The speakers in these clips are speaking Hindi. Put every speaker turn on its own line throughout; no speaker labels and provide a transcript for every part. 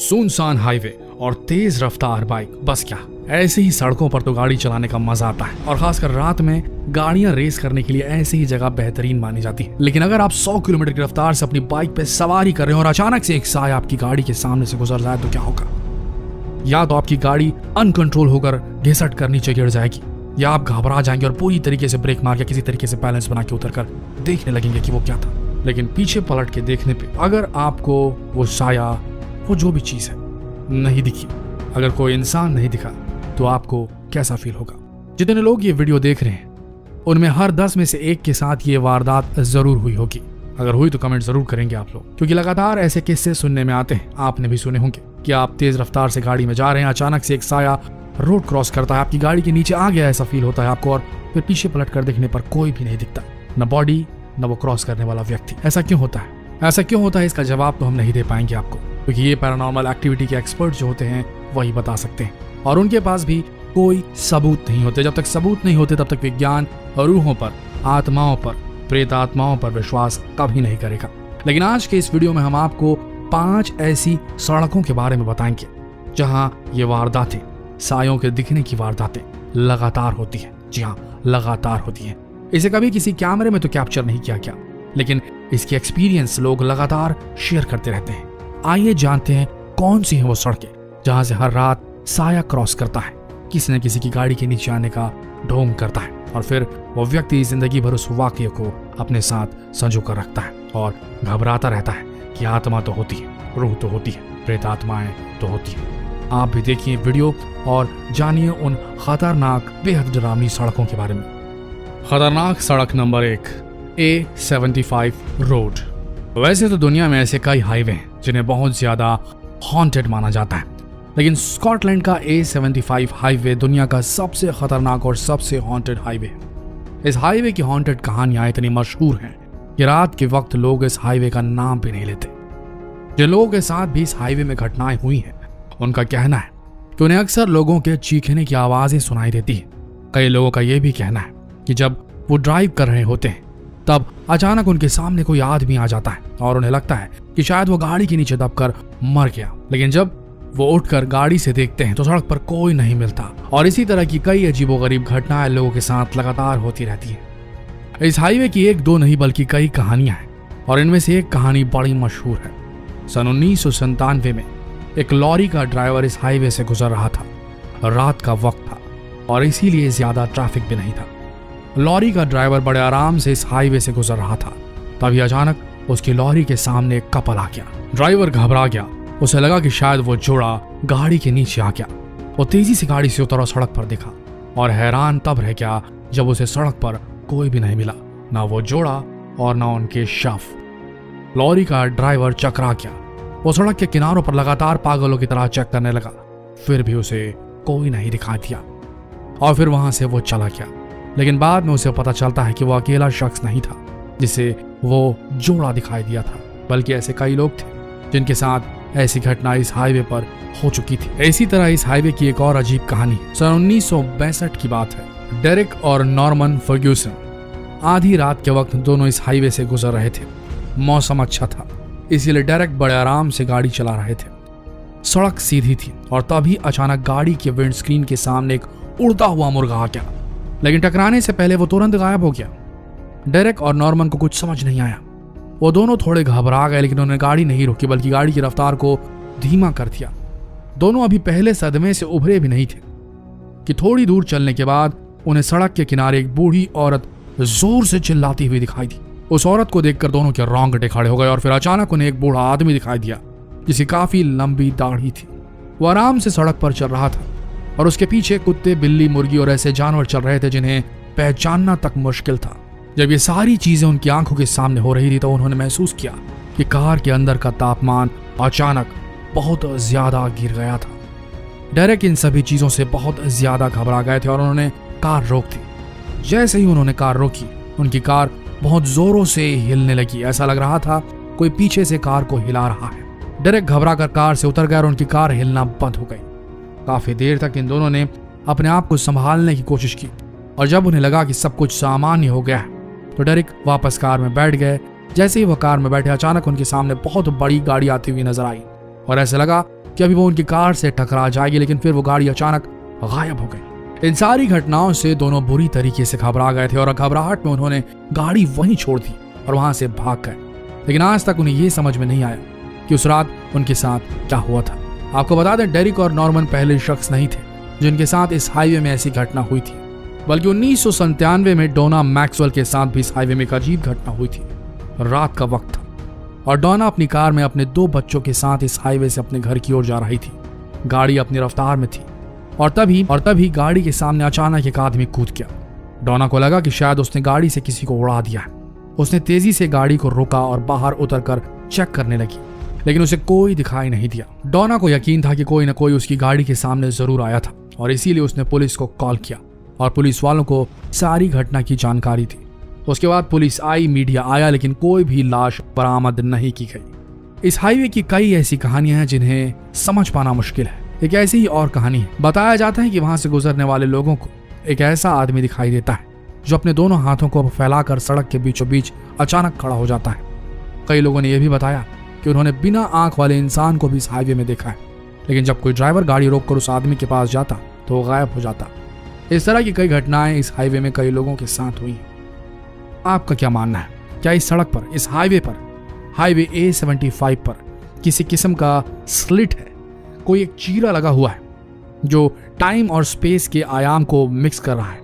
सुनसान हाईवे और तेज रफ्तार बाइक, बस क्या ऐसे ही सड़कों पर तो गाड़ी चलाने का मजा आता है। और खासकर रात में गाड़ियां रेस करने के लिए ऐसी ही जगह बेहतरीन मानी जाती है। लेकिन अगर आप 100 किलोमीटर की रफ्तार से अपनी बाइक पे सवारी कर रहे हो और अचानक से एक साया आपकी गाड़ी के सामने से गुजर जाए तो क्या होगा? या तो आपकी गाड़ी अनकंट्रोल होकर घिसट कर नीचे गिर जाएगी, या आप घबरा जाएंगे और पूरी तरीके से ब्रेक मार के किसी तरीके से बैलेंस बना के उतरकर देखने लगेंगे कि वो क्या था। लेकिन पीछे पलट के देखने पे अगर आपको वो साया, वो जो भी चीज है, नहीं दिखी, अगर कोई इंसान नहीं दिखा, तो आपको कैसा फील होगा? जितने लोग ये वीडियो देख रहे हैं उनमें हर 10 में से एक के साथ ये वारदात जरूर हुई होगी। अगर हुई तो कमेंट जरूर करेंगे आप लोग, क्योंकि लगातार ऐसे किस्से सुनने में आते हैं। आपने भी सुने होंगे कि आप तेज रफ्तार से गाड़ी में जा रहे हैं, अचानक से एक साया रोड क्रॉस करता है, आपकी गाड़ी के नीचे आ गया ऐसा फील होता है आपको, और फिर पीछे पलट कर देखने पर कोई भी नहीं दिखता, न बॉडी न वो क्रॉस करने वाला व्यक्ति। ऐसा क्यों होता है? ऐसा क्यों होता है, इसका जवाब तो हम नहीं दे पाएंगे आपको, क्योंकि ये पैरानॉर्मल एक्टिविटी के एक्सपर्ट जो होते हैं वही बता सकते हैं, और उनके पास भी कोई सबूत नहीं होते। जब तक सबूत नहीं होते तब तक विज्ञान रूहों पर, आत्माओं पर, प्रेत आत्माओं पर विश्वास कभी नहीं करेगा। लेकिन आज के इस वीडियो में हम आपको 5 ऐसी सड़कों के बारे में बताएंगे जहां ये वारदातें, सायों के दिखने की वारदातें लगातार होती है। जी हाँ, लगातार होती है। इसे कभी किसी कैमरे में तो कैप्चर नहीं किया गया, लेकिन इसकी एक्सपीरियंस लोग लगातार शेयर करते रहते हैं। आइए जानते हैं कौन सी है वो सड़कें जहां से हर रात साया क्रॉस करता है, किसी न किसी की गाड़ी के नीचे आने का ढोंग करता है, और फिर वो व्यक्ति जिंदगी भर उस वाकये को अपने साथ संजो कर रखता है और घबराता रहता है कि आत्मा तो होती है, रूह तो होती है, प्रेत आत्माएं तो होती है। आप भी देखिए वीडियो और जानिए उन खतरनाक, बेहद डरावनी सड़कों के बारे में। खतरनाक सड़क नंबर 1, A75 रोड। वैसे तो दुनिया में ऐसे कई हाईवे हैं जिन्हें बहुत ज्यादा हॉन्टेड माना जाता है, लेकिन स्कॉटलैंड का A75 हाईवे दुनिया का सबसे खतरनाक और सबसे हॉन्टेड हाईवे है। इस हाईवे की हॉन्टेड कहानियां इतनी मशहूर हैं कि रात के वक्त लोग इस हाईवे का नाम भी नहीं लेते। जिन लोगों के साथ भी इस हाईवे में घटनाएं हुई हैं, उनका कहना है कि उन्हें अक्सर लोगों के चीखने की आवाजें सुनाई देती है। कई लोगों का यह भी कहना है कि जब वो ड्राइव कर रहे होते हैं तब अचानक उनके सामने कोई आदमी आ जाता है और उन्हें लगता है कि शायद वो गाड़ी के नीचे दबकर मर गया, लेकिन जब वो उठकर गाड़ी से देखते हैं तो सड़क पर कोई नहीं मिलता। और इसी तरह की कई अजीबोगरीब घटनाएं लोगों के साथ लगातार होती रहती है। इस हाईवे की एक दो नहीं बल्कि कई कहानियां हैं, और इनमें से एक कहानी बड़ी मशहूर है। सन 1997 में एक लॉरी का ड्राइवर इस हाईवे से गुजर रहा था। रात का वक्त था और इसीलिए ज्यादा ट्रैफिक भी नहीं था। लॉरी का ड्राइवर बड़े आराम से इस हाईवे से गुजर रहा था, तभी अचानक उसकी लॉरी के सामने एक कपल आ गया। ड्राइवर घबरा गया, उसे लगा कि शायद वो जोड़ा गाड़ी के नीचे आ गया। वो तेजी से गाड़ी से उतरा, सड़क पर देखा और हैरान तब रह गया जब उसे सड़क पर कोई भी नहीं मिला, ना वो जोड़ा और ना उनके शव। लॉरी का ड्राइवर चकरा गया। वो सड़क के किनारों पर लगातार पागलों की तरह चेक करने लगा, फिर भी उसे कोई नहीं दिखाई दिया और फिर वहां से वो चला गया। लेकिन बाद में उसे पता चलता है कि वो अकेला शख्स नहीं था जिसे वो जोड़ा दिखाई दिया था, बल्कि ऐसे कई लोग थे जिनके साथ ऐसी घटना इस हाईवे पर हो चुकी थी। इसी तरह इस हाईवे की एक और अजीब कहानी सन 1962 की बात है। डेरेक और नॉर्मन फर्ग्यूसन आधी रात के वक्त दोनों इस हाईवे से गुजर रहे थे। मौसम अच्छा था, इसीलिए डेरेक बड़े आराम से गाड़ी चला रहे थे। सड़क सीधी थी और तभी अचानक गाड़ी के विंडस्क्रीन के सामने एक उड़ता हुआ मुर्गा आ गया, लेकिन टकराने से पहले वो तुरंत गायब हो गया। डेरेक और नॉर्मन को कुछ समझ नहीं आया। वो दोनों थोड़े घबरा गए, लेकिन उन्होंने गाड़ी नहीं रोकी बल्कि गाड़ी की रफ्तार को धीमा कर दिया। दोनों अभी पहले सदमे से उभरे भी नहीं थे कि थोड़ी दूर चलने के बाद उन्हें सड़क के किनारे एक बूढ़ी औरत जोर से चिल्लाती हुई दिखाई दी। उस औरत को देखकर दोनों के रोंगटे खड़े हो गए और फिर अचानक उन्हें एक बूढ़ा आदमी दिखाई दिया जिसकी काफी लंबी दाढ़ी थी। वो आराम से सड़क पर चल रहा था और उसके पीछे कुत्ते, बिल्ली, मुर्गी और ऐसे जानवर चल रहे थे जिन्हें पहचानना तक मुश्किल था। जब ये सारी चीजें उनकी आंखों के सामने हो रही थी तो उन्होंने महसूस किया कि कार के अंदर का तापमान अचानक बहुत ज्यादा गिर गया था। डेरेक इन सभी चीजों से बहुत ज्यादा घबरा गए थे और उन्होंने कार रोक दी। जैसे ही उन्होंने कार रोकी, उनकी कार बहुत जोरों से हिलने लगी। ऐसा लग रहा था कोई पीछे से कार को हिला रहा है। डेरेक घबरा कर कार से उतर गया और उनकी कार हिलना बंद हो गई। काफी देर तक इन दोनों ने अपने आप को संभालने की कोशिश की और जब उन्हें लगा कि सब कुछ सामान्य हो गया तो डेरेक वापस कार में बैठ गए। जैसे ही वो कार में बैठे, अचानक उनके सामने बहुत बड़ी गाड़ी आती हुई नजर आई और ऐसे लगा कि अभी वो उनकी कार से टकरा जाएगी, लेकिन फिर वो गाड़ी अचानक गायब हो गई। इन सारी घटनाओं से दोनों बुरी तरीके से घबरा गए थे और घबराहट में उन्होंने गाड़ी वहीं छोड़ दी और वहां से भाग गए। लेकिन आज तक उन्हें यह समझ में नहीं आया कि उस रात उनके साथ क्या हुआ था। आपको बता दें, डेरिक और नॉर्मन पहले शख्स नहीं थे जिनके साथ इस हाईवे में ऐसी घटना हुई थी, बल्कि 1997 में डोना मैक्सवेल के साथ भी इस हाईवे में एक अजीब घटना हुई थी। रात का वक्त था और डोना अपनी कार में अपने 2 बच्चों के साथ इस हाईवे से अपने घर की ओर जा रही थी। गाड़ी अपनी रफ्तार में थी और तभी गाड़ी के सामने अचानक एक आदमी कूद गया। डोना को लगा कि शायद उसने गाड़ी से किसी को उड़ा दिया है। उसने तेजी से गाड़ी को रोका और बाहर उतरकर चेक करने लगी, लेकिन उसे कोई दिखाई नहीं दिया। डोना को यकीन था कि कोई न कोई उसकी गाड़ी के सामने जरूर आया था और इसीलिए उसने पुलिस को कॉल किया और पुलिस वालों को सारी घटना की जानकारी थी। उसके बाद पुलिस आई, मीडिया आया, लेकिन कोई भी लाश बरामद नहीं की गई। इस हाईवे की कई ऐसी कहानियां हैं जिन्हें समझ पाना मुश्किल है। एक ऐसी ही और कहानी है। बताया जाता है कि वहां से गुजरने वाले लोगों को एक ऐसा आदमी दिखाई देता है जो अपने दोनों हाथों को फैलाकर सड़क के बीचों बीच अचानक खड़ा हो जाता है। कई लोगों ने यह भी बताया कि उन्होंने बिना आंख वाले इंसान को भी इस हाईवे में देखा है, लेकिन जब कोई ड्राइवर गाड़ी रोककर उस आदमी के पास जाता तो वो गायब हो जाता। इस तरह की कई घटनाएं इस हाईवे में कई लोगों के साथ हुई। आपका क्या मानना है? क्या इस सड़क पर, इस हाईवे पर, हाईवे A75 पर किसी किस्म का स्लिट है? कोई एक चीरा लगा हुआ है जो टाइम और स्पेस के आयाम को मिक्स कर रहा है?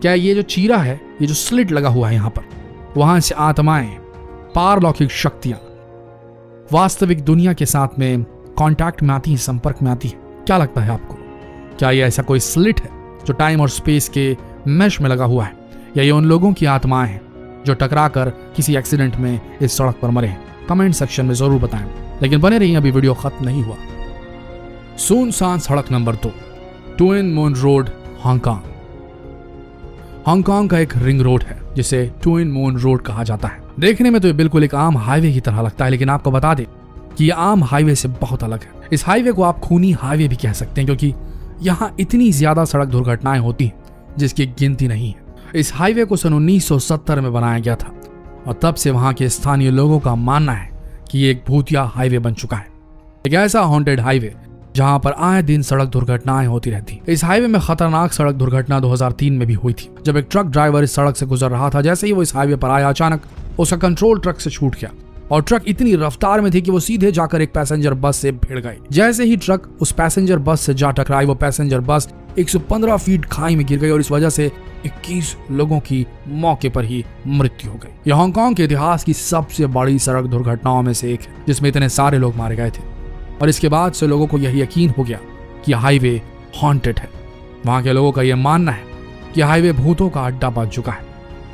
क्या ये जो चीरा है, ये जो स्लिट लगा हुआ है यहाँ पर, वहां से आत्माएं, पारलौकिक शक्तियां वास्तविक दुनिया के साथ में कांटेक्ट में आती है, संपर्क में आती है? क्या लगता है आपको? क्या ये ऐसा कोई स्लिट है जो टाइम और स्पेस के मैश में लगा हुआ है, या ये उन लोगों की आत्माएं हैं जो टकराकर किसी एक्सीडेंट में इस सड़क पर मरे हैं? कमेंट सेक्शन में जरूर बताएं, लेकिन बने रहिए, अभी वीडियो खत्म नहीं हुआ। सुनसान सड़क number 2, twin moon road, Hong Kong. Hong Kong का एक रिंग रोड है जिसे ट्विन मून रोड कहा जाता है। देखने में तो ये बिल्कुल एक आम हाईवे की तरह लगता है, लेकिन आपको बता दें कि ये आम हाईवे से बहुत अलग है। इस हाईवे को आप खूनी हाईवे भी कह सकते हैं, क्योंकि यहाँ इतनी ज्यादा सड़क दुर्घटनाएं होती हैं जिसकी गिनती नहीं है। इस हाईवे को सन 1970 में बनाया गया था और तब से वहां के स्थानीय लोगों का मानना है कि ये एक भूतिया हाईवे बन चुका है, एक ऐसा हॉन्टेड हाईवे जहां पर आए दिन सड़क दुर्घटनाएं होती रहती। इस हाईवे में खतरनाक सड़क दुर्घटना 2003 में भी हुई थी, जब एक ट्रक ड्राइवर इस सड़क से गुजर रहा था। जैसे ही वो इस हाईवे पर आया, अचानक उसका कंट्रोल ट्रक से छूट गया और ट्रक इतनी रफ्तार में थी कि वो सीधे जाकर एक पैसेंजर बस से भिड़ गई। जैसे ही ट्रक उस पैसेंजर बस से जा टकराई, वो पैसेंजर बस 115 फीट खाई में गिर गई और इस वजह से 21 लोगों की मौके पर ही मृत्यु हो गई। यह हांगकांग के इतिहास की सबसे बड़ी सड़क दुर्घटनाओं में से एक है, जिसमें इतने सारे लोग मारे गए थे और इसके बाद से लोगों को यही यकीन हो गया कि हाईवे हॉन्टेड है। वहां के लोगों का यह मानना है कि हाईवे भूतों का अड्डा बन चुका है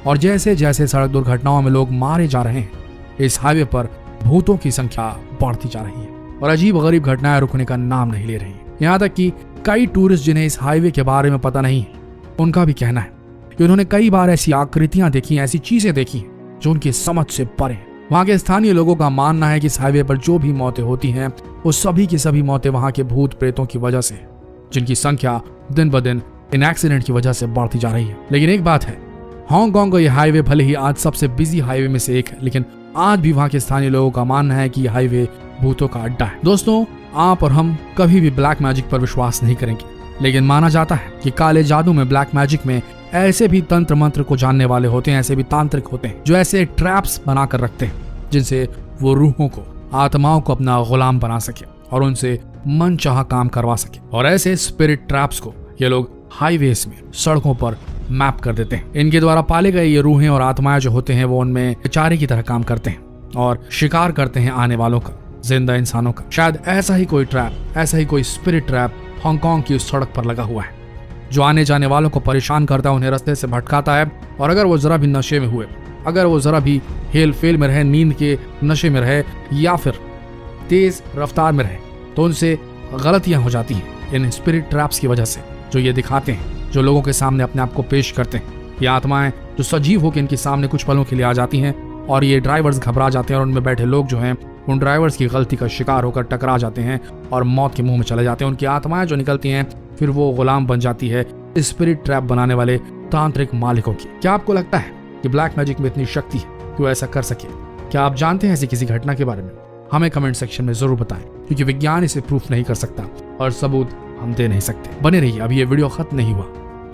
और जैसे जैसे सड़क दुर्घटनाओं में लोग मारे जा रहे हैं, इस हाईवे पर भूतों की संख्या बढ़ती जा रही है और अजीब गरीब घटनाएं रुकने का नाम नहीं ले रही। यहाँ तक कि कई टूरिस्ट जिन्हें इस हाईवे के बारे में पता नहीं है, उनका भी कहना है कि उन्होंने कई बार ऐसी आकृतियां देखी, ऐसी चीजें देखी जो उनकी समझ से परे हैं। वहां के स्थानीय लोगों का मानना है कि इस हाईवे पर जो भी मौतें होती हैं, वो सभी की सभी मौतें वहां के भूत प्रेतों की वजह से, जिनकी संख्या दिन ब दिन इन एक्सीडेंट की वजह से बढ़ती जा रही है। लेकिन एक बात है, हांगकांग का यह हाईवे भले ही आज सबसे बिजी हाईवे में से एक है, लेकिन आज भी वहां के स्थानीय लोगों का मानना है कि यह हाईवे भूतों का अड्डा है। दोस्तों, आप और हम कभी भी ब्लैक मैजिक पर विश्वास नहीं करेंगे, लेकिन माना जाता है कि काले जादू में, ब्लैक मैजिक में ऐसे भी तंत्र मंत्र को जानने वाले होते हैं, ऐसे भी तांत्रिक होते हैं जो ऐसे ट्रैप्स बनाकर रखते हैं जिनसे वो रूहों को, आत्माओं को अपना गुलाम बना सके और उनसे मनचाहा काम करवा सके। और ऐसे स्पिरिट ट्रैप्स को ये लोग हाईवेज में, सड़कों पर मैप कर देते हैं। इनके द्वारा पाले गए ये रूहें और आत्माएं जो होते हैं, वो उनमें बेचारे की तरह काम करते हैं और शिकार करते हैं आने वालों का, जिंदा इंसानों का। शायद ऐसा ही कोई ट्रैप, ऐसा ही कोई स्पिरिट ट्रैप हांगकांग की उस सड़क पर लगा हुआ है, जो आने जाने वालों को परेशान करता है, उन्हें रास्ते से भटकाता है। और अगर वो जरा भी नशे में हुए, अगर वो जरा भी हेल फेल में रहे, नींद के नशे में रहे या फिर तेज रफ्तार में रहे, तो उनसे गलतियां हो जाती हैं इन स्पिरिट ट्रैप्स की वजह से, जो ये दिखाते हैं, जो लोगों के सामने अपने आप को पेश करते हैं। ये आत्माएं जो सजीव होकर इनके सामने कुछ पलों के लिए आ जाती हैं और ये ड्राइवर्स घबरा जाते हैं और उनमें बैठे लोग जो हैं उन ड्राइवर्स की गलती का शिकार होकर टकरा जाते हैं और मौत के मुंह में चले जाते हैं। उनकी आत्माएं जो निकलती हैं, फिर वो गुलाम बन जाती है स्पिरिट ट्रैप बनाने वाले तांत्रिक मालिकों की। क्या आपको लगता है कि ब्लैक मैजिक में इतनी शक्ति है कि वो ऐसा कर सके? क्या आप जानते हैं ऐसी किसी घटना के बारे में? हमें कमेंट सेक्शन में जरूर बताएं, क्योंकि विज्ञान इसे प्रूफ नहीं कर सकता और सबूत हम दे नहीं सकते। बने रहिए, अभी ये वीडियो खत्म नहीं हुआ।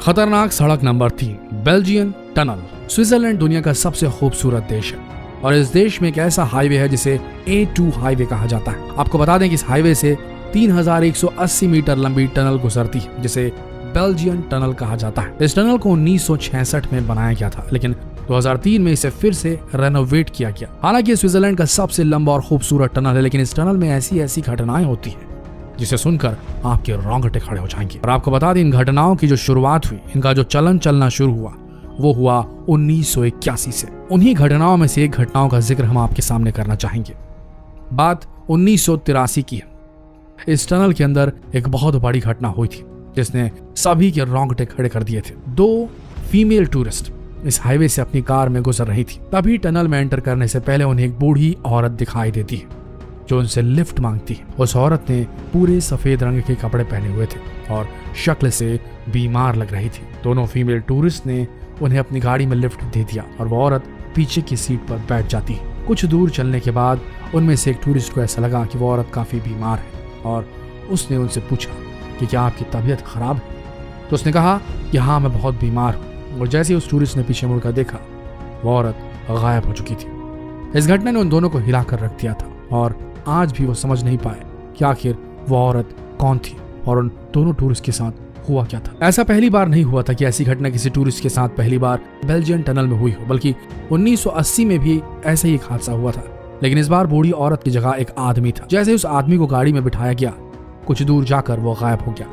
खतरनाक सड़क नंबर 3, बेल्जियन टनल। स्विट्जरलैंड दुनिया का सबसे खूबसूरत देश है और इस देश में एक ऐसा हाईवे है जिसे A2 हाईवे कहा जाता है। आपको बता दें कि इस हाईवे से 3180 मीटर लंबी टनल गुजरती है जिसे बेल्जियन टनल कहा जाता है। इस टनल को 1966 में बनाया गया था, लेकिन 2003 में इसे फिर से रेनोवेट किया गया। हालांकि स्विट्जरलैंड का सबसे लंबा और खूबसूरत टनल है, लेकिन इस टनल में ऐसी घटनाएं होती हैं जिसे सुनकर आपके रोंगटे खड़े हो जाएंगे। और आपको बता दें, इन घटनाओं की जो शुरुआत हुई, इनका जो चलन चलना शुरू हुआ, वो हुआ 1981 से। उन्हीं घटनाओं में से एक घटनाओं का जिक्र हम आपके सामने करना चाहेंगे। बात 1983 की है। इस टनल के अंदर एक बहुत बड़ी घटना हुई थी जिसने सभी के रोंगटे खड़े कर दिए थे। 2 फीमेल टूरिस्ट इस हाईवे से अपनी कार में गुजर रही थी। तभी टनल में एंटर करने से पहले उन्हें एक बूढ़ी औरत दिखाई देती है जो उनसे लिफ्ट मांगती है। उस औरत ने पूरे सफेद रंग के कपड़े पहने हुए थे और शक्ल से बीमार लग रही थी। दोनों फीमेल टूरिस्ट ने उन्हें अपनी गाड़ी में लिफ्ट दे दिया और वो औरत पीछे की सीट पर बैठ जाती है। कुछ दूर चलने के बाद उनमें से एक टूरिस्ट को ऐसा लगा कि वो औरत काफी बीमार है और उसने उनसे पूछा कि क्या आपकी तबीयत खराब है। तो उसने कहा कि हाँ, मैं बहुत बीमार हूँ। और जैसे उस टूरिस्ट ने पीछे मुड़कर देखा, वो औरत गायब हो चुकी थी। इस घटना ने उन दोनों को हिला कर रख दिया था और आज भी वो समझ नहीं पाए कि आखिर वो औरत कौन थी और उन दोनों टूरिस्ट के साथ हुआ क्या था। ऐसा पहली बार नहीं हुआ था कि ऐसी घटना किसी टूरिस्ट के साथ पहली बार बेल्जियन टनल में हुई हो, बल्कि 1980 में भी ऐसा ही एक हादसा हुआ था। लेकिन इस बार बूढ़ी औरत की जगह एक आदमी था। जैसे उस आदमी को गाड़ी में बिठाया गया, कुछ दूर जाकर वो गायब हो गया।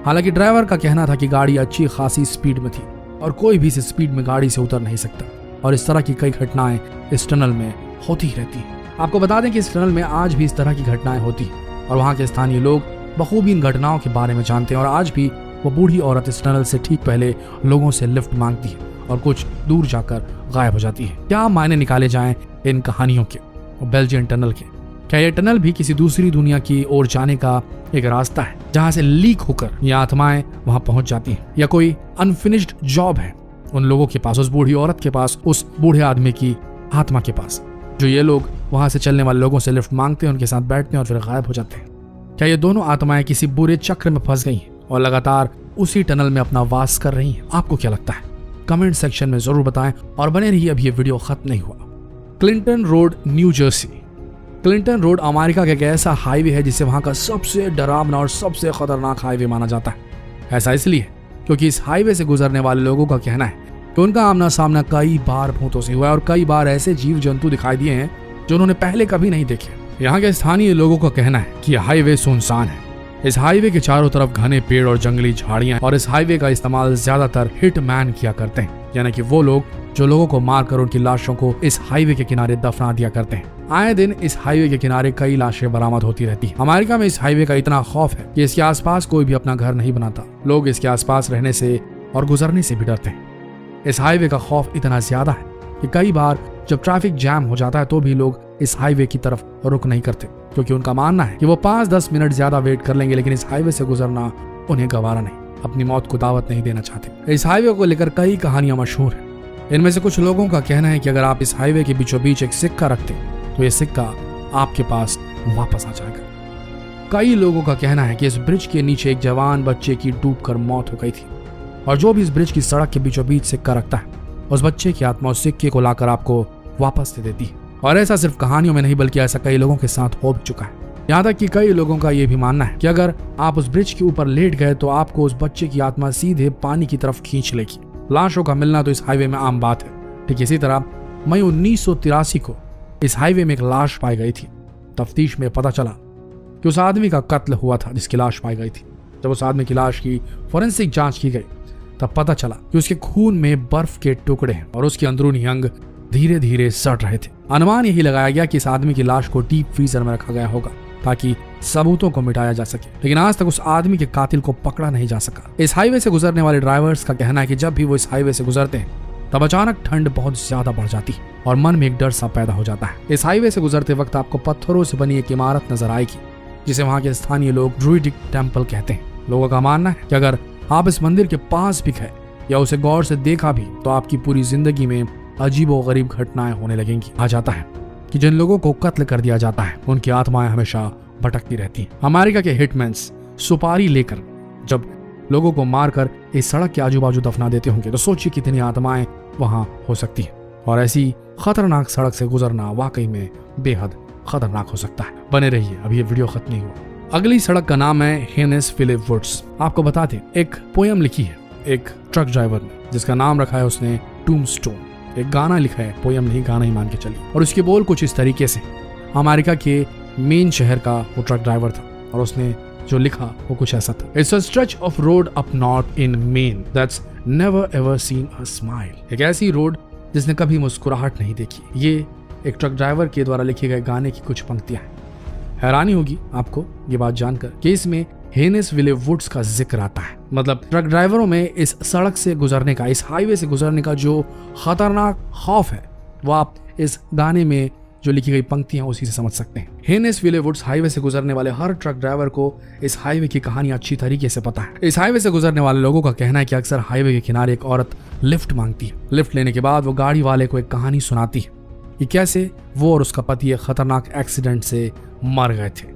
हालांकि ड्राइवर का कहना था कि गाड़ी अच्छी खासी स्पीड में थी और कोई भी इस स्पीड में गाड़ी से उतर नहीं सकता। और इस तरह की कई घटनाएं इस टनल में होती रहती हैं। आपको बता दें कि इस टनल में आज भी इस तरह की घटनाएं होती हैं और वहाँ के स्थानीय लोग बखूबी इन घटनाओं के बारे में जानते हैं। और आज भी वो बूढ़ी औरत इस टनल से ठीक पहले लोगों से लिफ्ट मांगती है और कुछ दूर जाकर गायब हो जाती है। क्या मायने निकाले जाएं इन कहानियों के और बेल्जियन टनल के? क्या ये टनल भी किसी दूसरी दुनिया की ओर जाने का एक रास्ता है जहां से लीक होकर ये आत्माएं वहां पहुंच जाती हैं? या कोई अनफिनिश्ड जॉब है उन लोगों के पास, उस बूढ़ी औरत के पास, उस बूढ़े आदमी की आत्मा के पास, जो ये लोग वहां से चलने वाले लोगों से लिफ्ट मांगते हैं, उनके साथ बैठते हैं और फिर गायब हो जाते हैं? क्या ये दोनों आत्माएं किसी बुरे चक्र में फंस गई हैं और लगातार उसी टनल में अपना वास कर रही हैं? आपको क्या लगता है? कमेंट सेक्शन में जरूर बताएं और बने रहिए, अभी ये वीडियो खत्म नहीं हुआ। Clinton road, new Jersey. Clinton road America का एक ऐसा हाईवे है जिसे वहां का सबसे डरावना और सबसे खतरनाक हाईवे माना जाता है। ऐसा इसलिए क्योंकि इस हाईवे से गुजरने वाले लोगों का कहना है कि उनका आमना सामना कई बार भूतों से हुआ है और कई बार ऐसे जीव जंतु दिखाई दिए हैं जो उन्होंने पहले कभी नहीं देखे। यहाँ के स्थानीय लोगों का कहना है कि यह हाईवे सुनसान है। इस हाईवे के चारों तरफ घने पेड़ और जंगली झाड़ियां, और इस हाईवे का इस्तेमाल ज्यादातर हिट मैन किया करते हैं, यानी कि वो लोग जो लोगों को मारकर उनकी लाशों को इस हाईवे के किनारे दफना दिया करते हैं। आए दिन इस हाईवे के किनारे कई लाशें बरामद होती रहती हैं। अमेरिका में इस हाईवे का इतना खौफ है कि इसके आसपास कोई भी अपना घर नहीं बनाता। लोग इसके आसपास रहने से और गुजरने से भी डरते हैं। इस हाईवे का खौफ इतना ज्यादा है कि कई बार जब ट्रैफिक जैम हो जाता है तो भी लोग इस हाईवे की तरफ रुक नहीं करते, क्योंकि उनका मानना है कि वो 5-10 मिनट ज्यादा वेट कर लेंगे, लेकिन इस हाईवे से गुजरना उन्हें गवारा नहीं, अपनी मौत को दावत नहीं देना चाहते। इस हाईवे को लेकर कई कहानियां मशहूर हैं। इनमें से कुछ लोगों का कहना है कि अगर आप इस हाईवे के बीचों बीच एक सिक्का रखते तो ये सिक्का आपके पास वापस आ जाएगा। कई लोगों का कहना है कि इस ब्रिज के नीचे एक जवान बच्चे की डूबकर मौत हो गई थी और जो भी इस ब्रिज की सड़क के बीचों बीच सिक्का रखता है, उस बच्चे की आत्मा उस सिक्के को लाकर आपको वापस दे देती है। और ऐसा सिर्फ कहानियों में नहीं, बल्कि ऐसा कई लोगों के साथ हो भी चुका है। यहाँ तक कि कई लोगों का यह भी मानना है कि अगर आप उस ब्रिज के ऊपर लेट गए तो आपको उस बच्चे की आत्मा सीधे पानी की तरफ खींच लेगी। लाशों का मिलना तो इस हाईवे में आम बात है। ठीक इसी तरह मई 1983 को इस हाईवे में एक लाश पाई गई थी। तफ्तीश में पता चला कि उस आदमी का कत्ल हुआ था जिसकी लाश पाई गई थी। जब उस आदमी की लाश की फोरेंसिक जांच की गई तब पता चला कि उसके खून में बर्फ के टुकड़े हैं और उसके अंदरूनी अंग धीरे धीरे सड़ रहे थे। अनुमान यही लगाया गया कि इस आदमी की लाश को डीप फ्रीजर में रखा गया होगा ताकि सबूतों को मिटाया जा सके, लेकिन आज तक उस आदमी के कातिल को पकड़ा नहीं जा सका। इस हाईवे से गुजरने वाले ड्राइवर्स का कहना है कि जब भी वो इस हाईवे से गुजरते हैं तब अचानक ठंड बहुत ज्यादा बढ़ जाती है और मन में एक डर सा पैदा हो जाता है। इस हाईवे से गुजरते वक्त आपको पत्थरों से बनी एक इमारत नजर आएगी जिसे वहाँ के स्थानीय लोग ड्रूइडिक टेम्पल कहते हैं। लोगों का मानना है कि अगर आप इस मंदिर के पास भी गए या उसे गौर से देखा भी तो आपकी पूरी जिंदगी में अजीबो गरीब घटनाएं होने लगेंगी। आ जाता है कि जिन लोगों को कत्ल कर दिया जाता है उनकी आत्माएं हमेशा भटकती रहती हैं। अमेरिका के हिटमैन्स सुपारी लेकर जब लोगों को मारकर इस सड़क के आजू बाजू दफना देते होंगे तो सोचिए कितनी आत्माएं वहां हो सकती हैं। और ऐसी खतरनाक सड़क से गुजरना वाकई में बेहद खतरनाक हो सकता है। बने रहिए, अभी ये वीडियो खत्म नहीं हुआ। अगली सड़क का नाम है हेनेस फिलिप वुड्स। आपको बता दें, एक पोयम लिखी है एक ट्रक ड्राइवर ने, जिसका नाम रखा है उसने टूम्बस्टोन। एक गाना लिखा है, पोयम नहीं गाना ही मान के चलिए। और उसके बोल कुछ इस तरीके से, अमेरिका के मेन शहर का वो ट्रक ड्राइवर था और उसने जो लिखा वो कुछ ऐसा था। It's a stretch of road up north in main that's never ever seen a smile. एक ऐसी रोड जिसने कभी मुस्कुराहट नहीं देखी। ये एक ट्रक ड्राइवर के द्वारा लिखे गए गाने की कुछ पंक्तियां हैं। हैरानी होगी आपको ये बात जानकर कि इसमें हेनेस फिलिप वुड्स का जिक्र आता है। मतलब ट्रक ड्राइवरों में इस सड़क से गुजरने का, इस हाईवे से गुजरने का जो खतरनाक खौफ है वो आप इस गाने में जो लिखी गई पंक्तियां उसी से समझ सकते हैं। हेनेस फिलिप वुड्स हाईवे से गुजरने वाले हर ट्रक ड्राइवर को इस हाईवे की कहानी अच्छी तरीके से पता है। इस हाईवे से गुजरने वाले लोगों का कहना है कि अक्सर हाईवे के किनारे एक औरत लिफ्ट मांगती है। लिफ्ट लेने के बाद वो गाड़ी वाले को एक कहानी सुनाती है कि कैसे वो और उसका पति एक खतरनाक एक्सीडेंट से मर गए थे।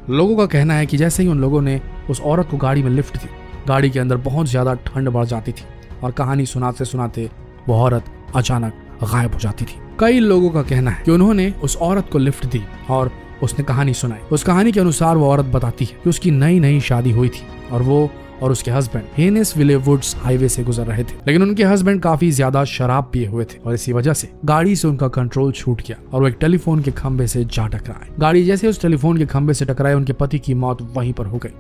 लोगों का कहना है कि जैसे ही उन लोगों ने उस औरत को गाड़ी में लिफ्ट दी, गाड़ी के अंदर बहुत ज्यादा ठंड बढ़ जाती थी और कहानी सुनाते सुनाते वो औरत अचानक गायब हो जाती थी। कई लोगों का कहना है कि उन्होंने उस औरत को लिफ्ट दी और उसने कहानी सुनाई। उस कहानी के अनुसार वो औरत बताती है कि उसकी नई नई शादी हुई थी और वो और उसके हस्बैंड हेनेस फिलिप वुड्स हाईवे से गुजर रहे थे, लेकिन उनके हस्बैंड काफी ज्यादा शराब पिए हुए थे और इसी वजह से गाड़ी से उनका कंट्रोल छूट गया और वो एक टेलीफोन के खंबे से जा टकराए। गाड़ी जैसे उस टेलीफोन के खंबे से टकराए, उनके पति की मौत वहीं पर हो गई।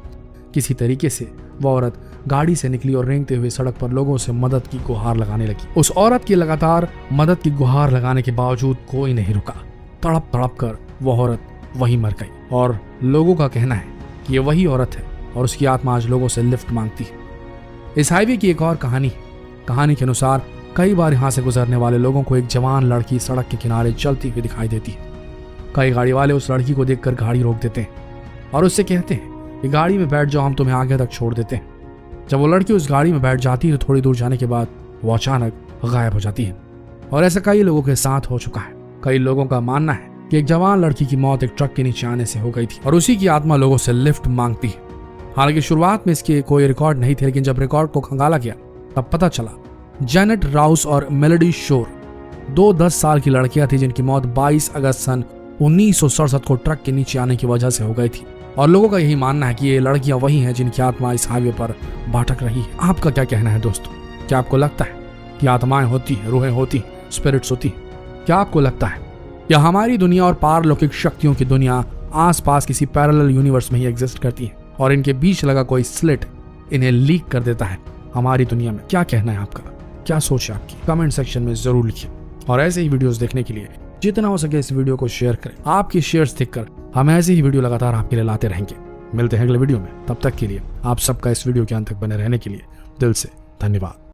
किसी तरीके से वो औरत गाड़ी से निकली और रेंगते हुए सड़क पर लोगों से मदद की गुहार लगाने लगी। उस औरत की लगातार मदद की गुहार लगाने के बावजूद कोई नहीं रुका। तड़प तड़प कर वो औरत वहीं मर गई और लोगों का कहना है कि ये वही औरत है और उसकी आत्मा आज लोगों से लिफ्ट मांगती है। इस हाईवे की एक और कहानी के अनुसार कई बार यहाँ से गुजरने वाले लोगों को एक जवान लड़की सड़क के किनारे चलती हुई दिखाई देती है। कई गाड़ी वाले उस लड़की को देखकर गाड़ी रोक देते हैं और उससे कहते हैं कि गाड़ी में बैठ जाओ, हम तुम्हें आगे तक छोड़ देते हैं। जब वो लड़की उस गाड़ी में बैठ जाती है तो थोड़ी दूर जाने के बाद वो अचानक गायब हो जाती है। और ऐसा कई लोगों के साथ हो चुका है। कई लोगों का मानना है कि एक जवान लड़की की मौत एक ट्रक के नीचे आने से हो गई थी और उसी की आत्मा लोगों से लिफ्ट मांगती है। हालांकि शुरुआत में इसके कोई रिकॉर्ड नहीं थे, लेकिन जब रिकॉर्ड को खंगाला गया तब पता चला जेनेट राउस और मेलोडी शोर 10 साल की लड़कियां थी जिनकी मौत 22 अगस्त सन 1967 को ट्रक के नीचे आने की वजह से हो गई थी। और लोगों का यही मानना है कि ये लड़कियां वही हैं जिनकी आत्मा इस हाईवे पर भटक रही है। आपका क्या कहना है दोस्तों? क्या आपको लगता है कि आत्माएं होती हैं, रूहें होती हैं, स्पिरिट्स होती हैं? क्या आपको लगता है या हमारी दुनिया और पारलौकिक शक्तियों की दुनिया आसपास किसी पैरेलल यूनिवर्स में ही एग्जिस्ट करती है और इनके बीच लगा कोई स्लिट इन्हें लीक कर देता है हमारी दुनिया में? क्या कहना है आपका? क्या सोच है आपकी? कमेंट सेक्शन में जरूर लिखिए। और ऐसे ही वीडियोस देखने के लिए जितना हो सके इस वीडियो को शेयर करें। आपकी शेयर्स देखकर हम ऐसी ही वीडियो लगातार आपके लिए लाते रहेंगे। मिलते हैं अगले वीडियो में, तब तक के लिए आप सबका इस वीडियो के अंत तक बने रहने के लिए दिल से धन्यवाद।